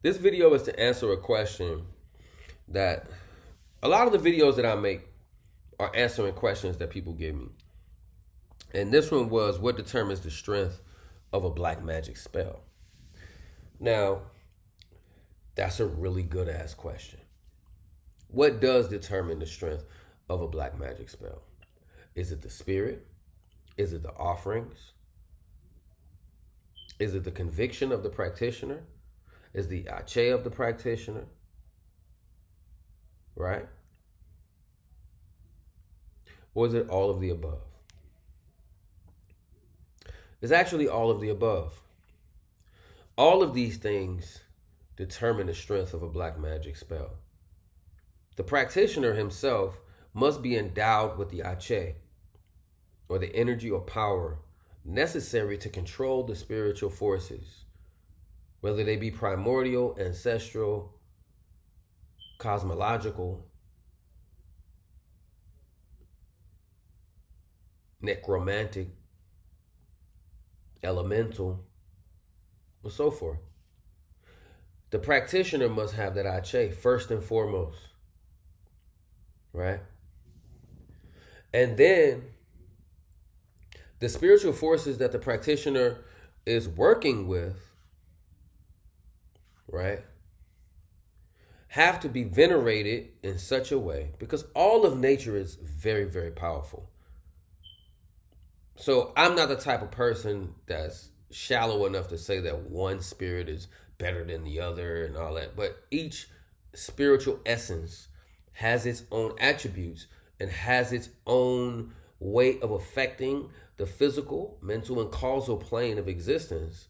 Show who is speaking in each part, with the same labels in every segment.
Speaker 1: This video is to answer a question that a lot of the videos that I make are answering questions that people give me. And this one was, what determines the strength of a black magic spell? Now, that's a really good ass question. What does determine the strength of a black magic spell? Is it the spirit? Is it the offerings? Is it the conviction of the practitioner? Is the ache of the practitioner? Right? Or is it all of the above? It's actually all of the above. All of these things determine the strength of a black magic spell. The practitioner himself must be endowed with the ache, or the energy or power necessary to control the spiritual forces, whether they be primordial, ancestral, cosmological, necromantic, elemental, and so forth. The practitioner must have that ache first and foremost, right? And then the spiritual forces that the practitioner is working with, right, have to be venerated in such a way, because all of nature is very, very powerful. So I'm not the type of person that's shallow enough to say that one spirit is better than the other and all that. But each spiritual essence has its own attributes and has its own way of affecting the physical, mental, and causal plane of existence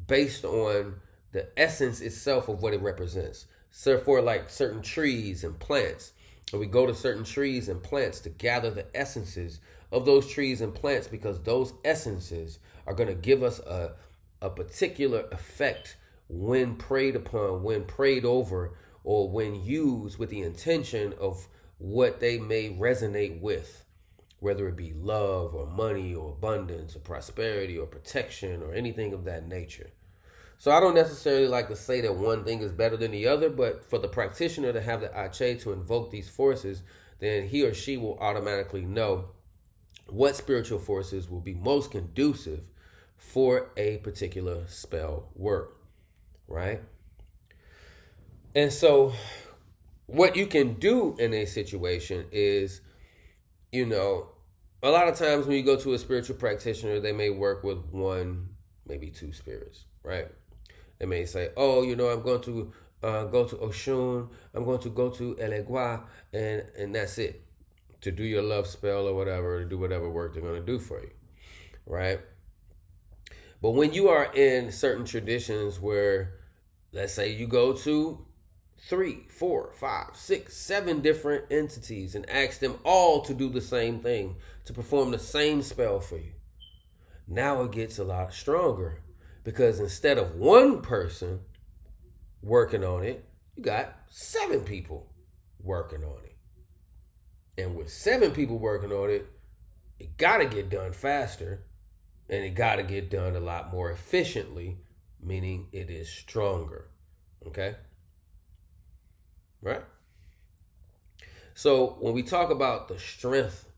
Speaker 1: based on the essence itself of what it represents. So for like certain trees and plants, and we go to certain trees and plants to gather the essences of those trees and plants, because those essences are going to give us a particular effect when preyed upon, when prayed over, or when used with the intention of what they may resonate with, whether it be love or money or abundance or prosperity or protection or anything of that nature. So I don't necessarily like to say that one thing is better than the other, but for the practitioner to have the ache to invoke these forces, then he or she will automatically know what spiritual forces will be most conducive for a particular spell work, right? And so what you can do in a situation is, a lot of times when you go to a spiritual practitioner, they may work with one, maybe two spirits, right? They may say, oh, I'm going to go to Oshun, I'm going to go to Elegua, and that's it, to do your love spell or whatever, to do whatever work they're going to do for you, right? But when you are in certain traditions where, let's say you go to 3, 4, 5, 6, 7 different entities and ask them all to do the same thing, to perform the same spell for you, now it gets a lot stronger, because instead of one person working on it, you got 7 people working on it. And with 7 people working on it, it got to get done faster, and it got to get done a lot more efficiently, meaning it is stronger. Okay? Right? So when we talk about the strength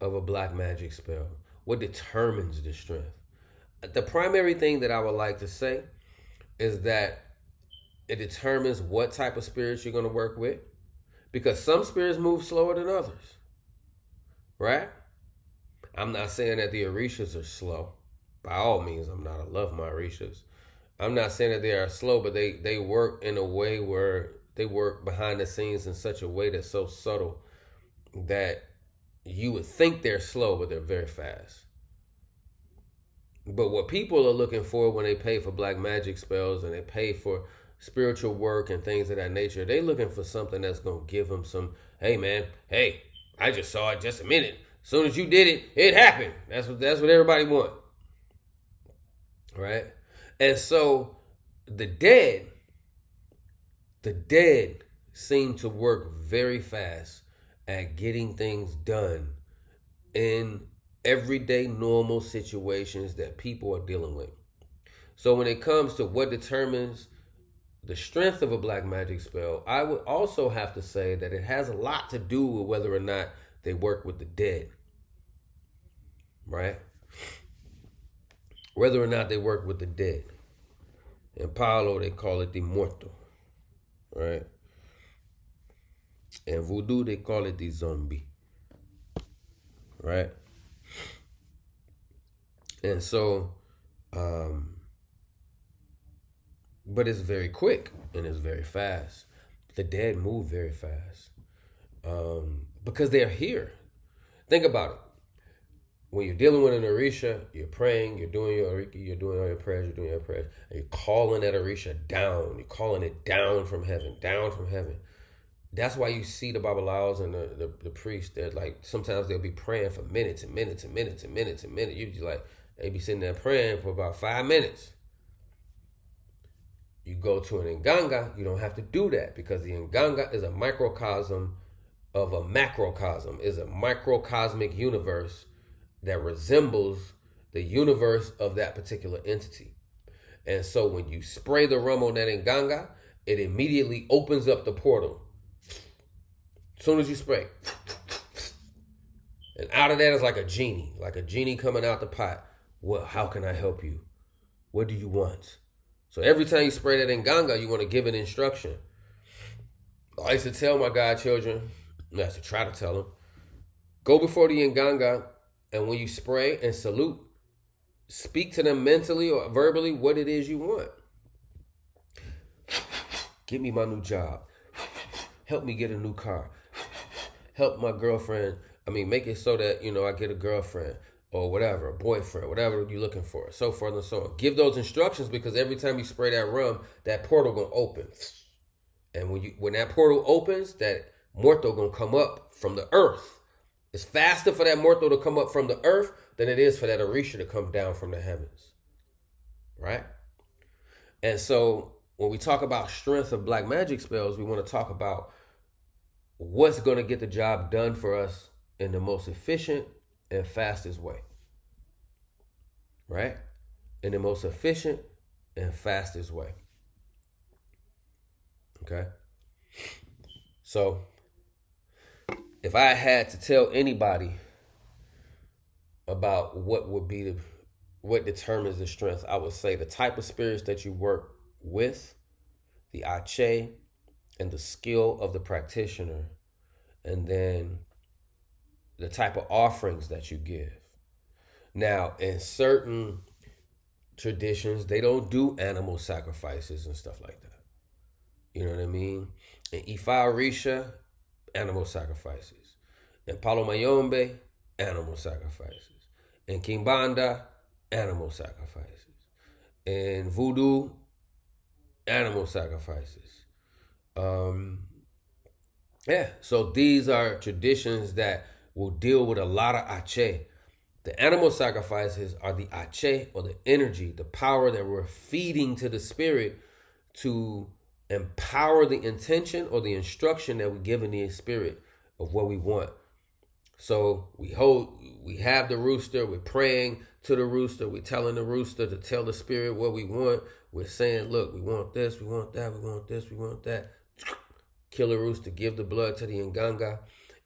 Speaker 1: of a black magic spell, what determines the strength? The primary thing that I would like to say is that it determines what type of spirits you're going to work with, because some spirits move slower than others, right? I'm not saying that the Orishas are slow. By all means, I love my Orishas. I'm not saying that they are slow, but they work in a way where they work behind the scenes in such a way that's so subtle that you would think they're slow, but they're very fast. But what people are looking for when they pay for black magic spells and they pay for spiritual work and things of that nature, they looking for something that's going to give them some, hey man, hey, I just saw it just a minute. As soon as you did it, it happened. That's what everybody want. Right? And so the dead seem to work very fast at getting things done in everyday normal situations that people are dealing with. So when it comes to what determines the strength of a black magic spell, I would also have to say that it has a lot to do with whether or not they work with the dead. Right? Whether or not they work with the dead. In Palo, they call it the muerto. Right? In voodoo, they call it the zombie. Right? And so, but it's very quick and it's very fast. The dead move very fast because they're here. Think about it. When you're dealing with an Orisha, you're praying, you're doing your Oriki, you're doing all your prayers, and you're calling that Orisha down. You're calling it down from heaven, down from heaven. That's why you see the Babalaos and the priests that, like, sometimes they'll be praying for minutes and minutes and minutes and minutes and minutes. You just like, they be sitting there praying for about 5 minutes. You go to an Nganga, you don't have to do that because the Nganga is a microcosm of a macrocosm, is a microcosmic universe that resembles the universe of that particular entity. And so when you spray the rum on that Nganga, it immediately opens up the portal. As soon as you spray. And out of that is like a genie coming out the pot. Well, how can I help you? What do you want? So every time you spray that Nganga, you want to give an instruction. I used to tell my godchildren, I used to try to tell them, go before the Nganga, and when you spray and salute, speak to them mentally or verbally what it is you want. Get me my new job. Help me get a new car. Help my girlfriend. Make it so that, I get a girlfriend or whatever, a boyfriend, whatever you're looking for, so forth and so on. Give those instructions because every time you spray that rum, that portal gonna open. And when that portal opens, that muerto gonna come up from the earth. It's faster for that muerto to come up from the earth than it is for that Orisha to come down from the heavens. Right? And so when we talk about strength of black magic spells, we want to talk about what's going to get the job done for us in the most efficient and fastest way. Right? In the most efficient and fastest way. Okay? So, if I had to tell anybody about what determines the strength, I would say the type of spirits that you work with, the Ache, and the skill of the practitioner, and then the type of offerings that you give. Now, in certain traditions, they don't do animal sacrifices and stuff like that. You know what I mean? In Ifa Orisha, animal sacrifices. In Palo Mayombe, animal sacrifices. In Kimbanda, animal sacrifices. In Voodoo, animal sacrifices. So these are traditions that will deal with a lot of Ache. The animal sacrifices are the Ache, or the energy, the power that we're feeding to the spirit to empower the intention or the instruction that we give in the spirit of what we want. So we have the rooster, we're praying to the rooster, we're telling the rooster to tell the spirit what we want. We're saying, look, we want this, we want that, we want this, we want that. Kill the rooster, give the blood to the Nganga,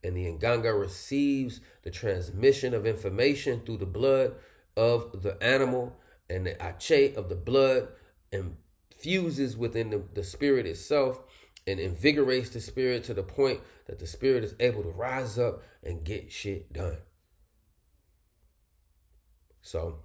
Speaker 1: and the Nganga receives the transmission of information through the blood of the animal, and the Ache of the blood infuses within the spirit itself and invigorates the spirit to the point that the spirit is able to rise up and get shit done. So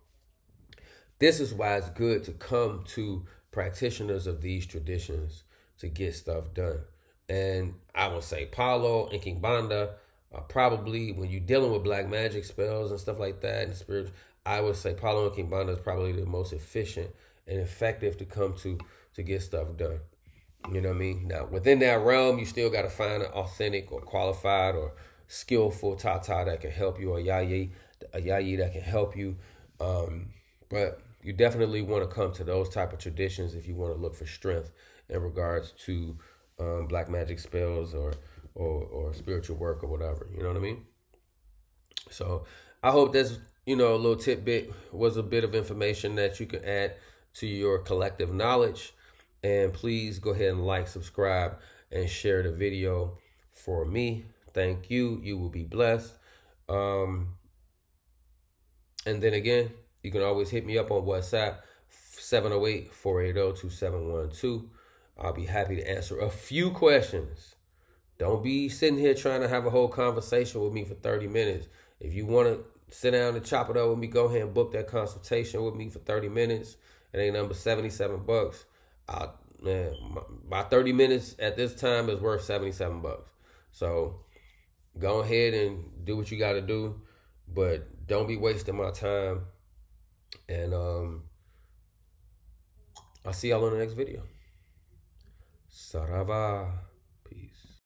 Speaker 1: this is why it's good to come to practitioners of these traditions to get stuff done. And I would say Palo and Kimbanda are probably, when you're dealing with black magic spells and stuff like that, and spirits, I would say Palo and Kimbanda is probably the most efficient and effective to come to get stuff done. You know what I mean? Now, within that realm, you still got to find an authentic or qualified or skillful Tata that can help you, or Yayi that can help you. But you definitely want to come to those type of traditions if you want to look for strength in regards to black magic spells or spiritual work or whatever. You know what I mean? So I hope that's, a little tidbit was a bit of information that you can add to your collective knowledge. And please go ahead and like, subscribe, and share the video for me. Thank you. You will be blessed. And then again, you can always hit me up on WhatsApp, 708-480-2712. I'll be happy to answer a few questions. Don't be sitting here trying to have a whole conversation with me for 30 minutes. If you want to sit down and chop it up with me, go ahead and book that consultation with me for 30 minutes. It ain't number $77. Man, my 30 minutes at this time is worth $77. So go ahead and do what you got to do, but don't be wasting my time. And I'll see y'all on the next video. Sarava.